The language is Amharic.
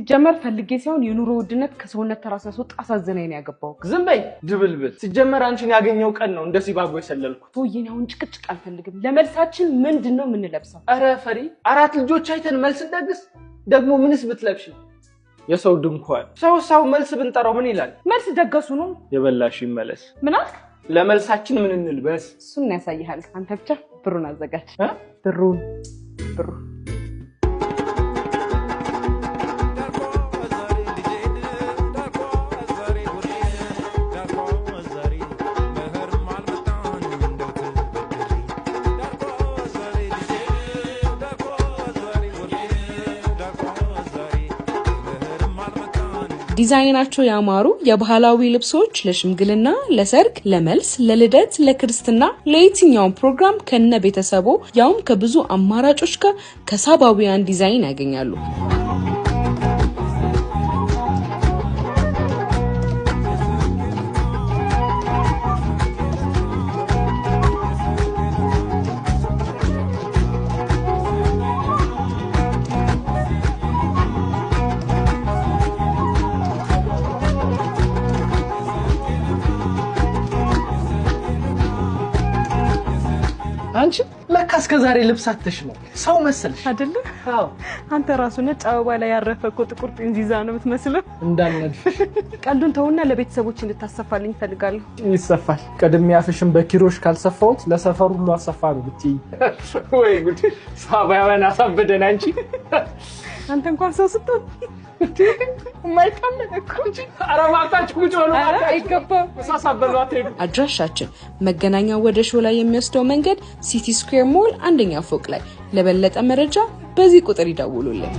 ሲጀመር ፈልጌ ሳይሆን የኑሮ ውድነት ከሰውነት ተራስ ያስወጣ አሳዘነኝ ነው ያገባው ዝም በይ ድብልብል ሲጀመር አንቺን ያገኘው ቀን ነው እንደ ሲባጎ የሰለልኩት ቶዬን አሁን ጭቅጭቅ አልፈልግም ለመልሳችን ምንድነው ምን ለብሰው አረ ፈሪ አራት ልጆች አይተን መልስ እንደግስ ደግሞ ምንስ ብትለብሽ የሰው ድንኳን ሰው መልስ ብንጠራው ምን ይላል መልስ ደገሱ ነው የበላሽ ይመለስ ምን አልክ ለመልሳችን ምን እንልበስ እሱን ያሳይሃል አንተ ብቻ ብሩን አዘጋጅ ብሩ ዲዛይናቸው ያማሩ የባህላዊ ልብሶች ለሽምግልና ለሰርግ ለመልስ ለልደት ለክርስትና ለየትኛው ፕሮግራም ከነ ቤተሰቦ ያውም ከብዙ አማራጮች ጋር ከሳባዊያን ዲዛይን ያገኛሉ አንቺ ለካ እስከ ዛሬ ልብስ አትሽ ነው ሰው መሰልሽ አይደለ አዎ አንተ ራሱ ነጭ አበባ ላይ ያረፈኮ ጥቁር ጢንዚዛ ነው የምትመስለው እንዳልነድፍሽ ቀልዱን ተውና ለቤተሰቦች እንድታሰፋልኝ ፈልጋለሁ ይሰፋል ቀድም ያፍሽን በኪሮሽ ካልሰፋውት ለሰፈሩ ሁሉ አሰፋሩ ብትይ ወይ ጉድ ሳባያውን አሳበደን አንቺ አንተ እንኳን ሰው ስትሆን ማይታመን እኮ እንጂ አረማታችሁ ጉድ ሆኖ አይገባም ሳሳበሏት ሄዱ አድራሻችን መገናኛ ወደ ሾላ የሚወስደው መንገድ ሲቲ ስኩዌር ሞል አንደኛ ፎቅ ላይ ለበለጠ መረጃ በዚህ ቁጥር ይደውሉልን